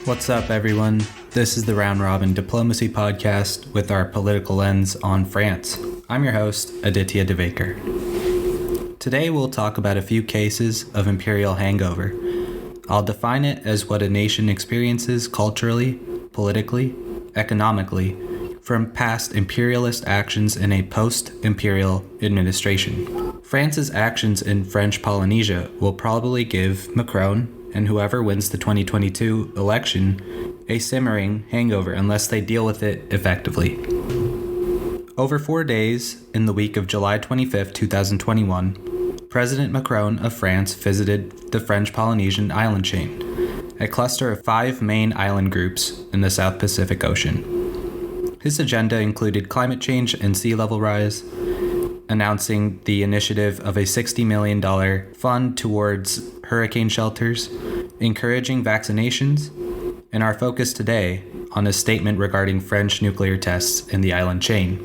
What's up, everyone? This is the Round Robin Diplomacy Podcast with our political lens on France. I'm your host, Aaditya Today we'll talk about a few cases of imperial hangover. I'll define it as what a nation experiences culturally, politically, economically, from past imperialist actions in a post-imperial administration. France's actions in French Polynesia will probably give Macron and whoever wins the 2022 election a simmering hangover unless they deal with it effectively. Over 4 days, in the week of July 25, 2021, President Macron of France visited the French Polynesian island chain, a cluster of 5 main island groups in the South Pacific Ocean. His agenda included climate change and sea level rise, announcing the initiative of a $60 million fund towards hurricane shelters, encouraging vaccinations, and our focus today on a statement regarding French nuclear tests in the island chain.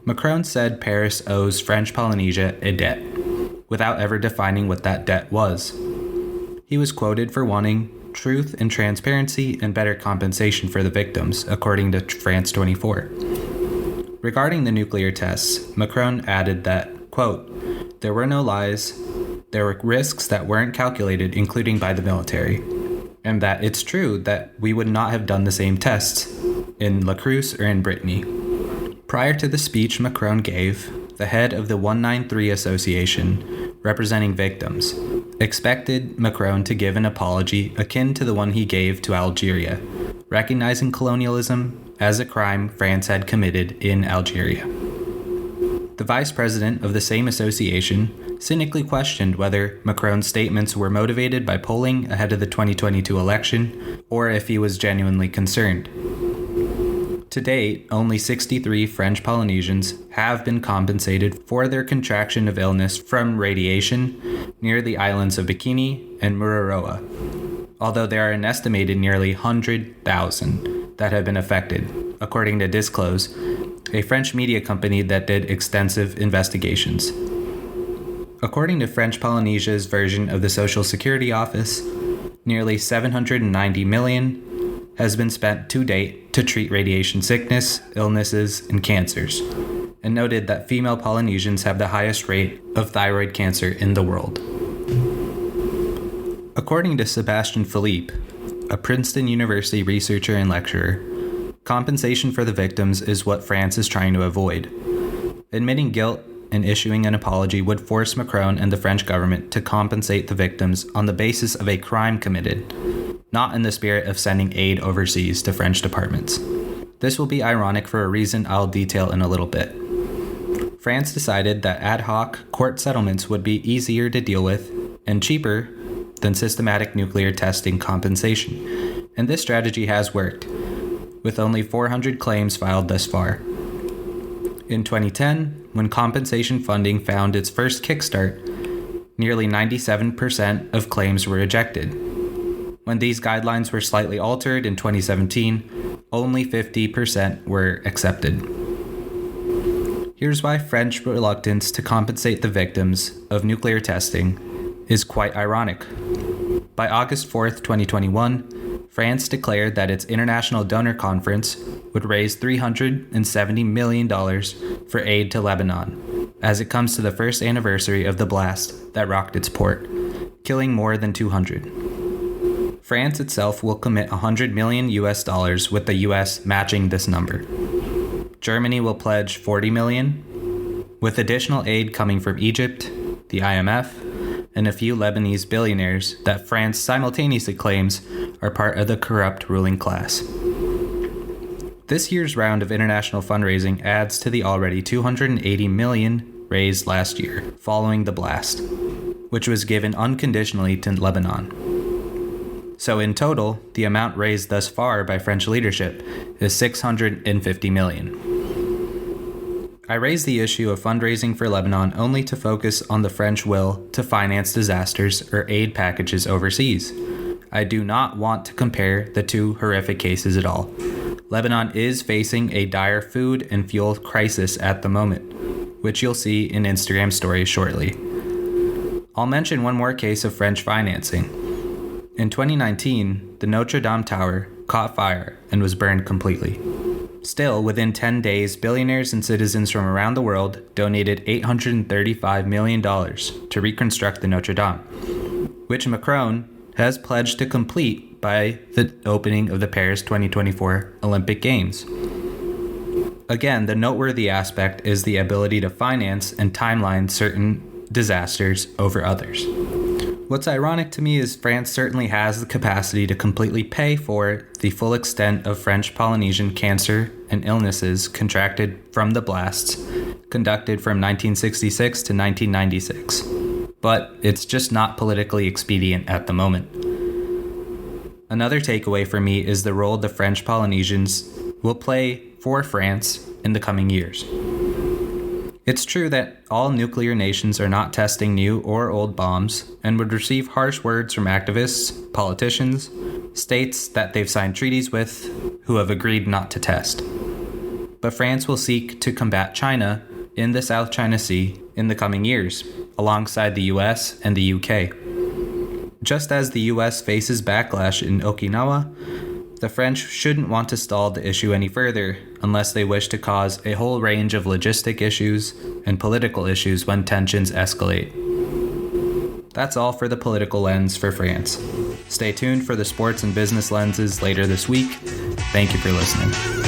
Macron said Paris owes French Polynesia a debt, without ever defining what that debt was. He was quoted for wanting truth and transparency and better compensation for the victims, according to France 24. Regarding the nuclear tests, Macron added that, quote, "There were no lies, there were risks that weren't calculated, including by the military, and that it's true that we would not have done the same tests in La Creuse or in Brittany." Prior to the speech Macron gave, the head of the 193 Association, representing victims, expected Macron to give an apology akin to the one he gave to Algeria, recognizing colonialism as a crime France had committed in Algeria. The vice president of the same association cynically questioned whether Macron's statements were motivated by polling ahead of the 2022 election or if he was genuinely concerned. To date, only 63 French Polynesians have been compensated for their contraction of illness from radiation near the islands of Bikini and Mururoa, although there are an estimated nearly 100,000 that have been affected, according to Disclose, a French media company that did extensive investigations. According to French Polynesia's version of the Social Security Office, nearly $790 million has been spent to date to treat radiation sickness, illnesses, and cancers, and noted that female Polynesians have the highest rate of thyroid cancer in the world. According to Sebastian Philippe, a Princeton University researcher and lecturer, compensation for the victims is what France is trying to avoid. Admitting guilt and issuing an apology would force Macron and the French government to compensate the victims on the basis of a crime committed, not in the spirit of sending aid overseas to French departments. This will be ironic for a reason I'll detail in a little bit. France decided that ad hoc court settlements would be easier to deal with and cheaper than systematic nuclear testing compensation, and this strategy has worked, with only 400 claims filed thus far. In 2010, when compensation funding found its first kickstart, nearly 97% of claims were rejected. When these guidelines were slightly altered in 2017, only 50% were accepted. Here's why French reluctance to compensate the victims of nuclear testing is quite ironic. By August 4th, 2021, France declared that its International Donor Conference would raise $370 million for aid to Lebanon, as it comes to the first anniversary of the blast that rocked its port, killing more than 200. France itself will commit $100 million with the US matching this number. Germany will pledge $40 million, with additional aid coming from Egypt, the IMF, and a few Lebanese billionaires that France simultaneously claims are part of the corrupt ruling class. This year's round of international fundraising adds to the already $280 million raised last year following the blast, which was given unconditionally to Lebanon. So in total, the amount raised thus far by French leadership is $650 million. I raised the issue of fundraising for Lebanon only to focus on the French will to finance disasters or aid packages overseas. I do not want to compare the two horrific cases at all. Lebanon is facing a dire food and fuel crisis at the moment, which you'll see in Instagram stories shortly. I'll mention one more case of French financing. In 2019, the Notre Dame Tower caught fire and was burned completely. Still, within 10 days, billionaires and citizens from around the world donated $835 million to reconstruct the Notre Dame, which Macron has pledged to complete by the opening of the Paris 2024 Olympic Games. Again, the noteworthy aspect is the ability to finance and timeline certain disasters over others. What's ironic to me is France certainly has the capacity to completely pay for the full extent of French Polynesian cancer and illnesses contracted from the blasts conducted from 1966 to 1996. But it's just not politically expedient at the moment. Another takeaway for me is the role the French Polynesians will play for France in the coming years. It's true that all nuclear nations are not testing new or old bombs and would receive harsh words from activists, politicians, states that they've signed treaties with who have agreed not to test. But France will seek to combat China in the South China Sea in the coming years, alongside the US and the UK. Just as the US faces backlash in Okinawa, the French shouldn't want to stall the issue any further unless they wish to cause a whole range of logistic issues and political issues when tensions escalate. That's all for the political lens for France. Stay tuned for the sports and business lenses later this week. Thank you for listening.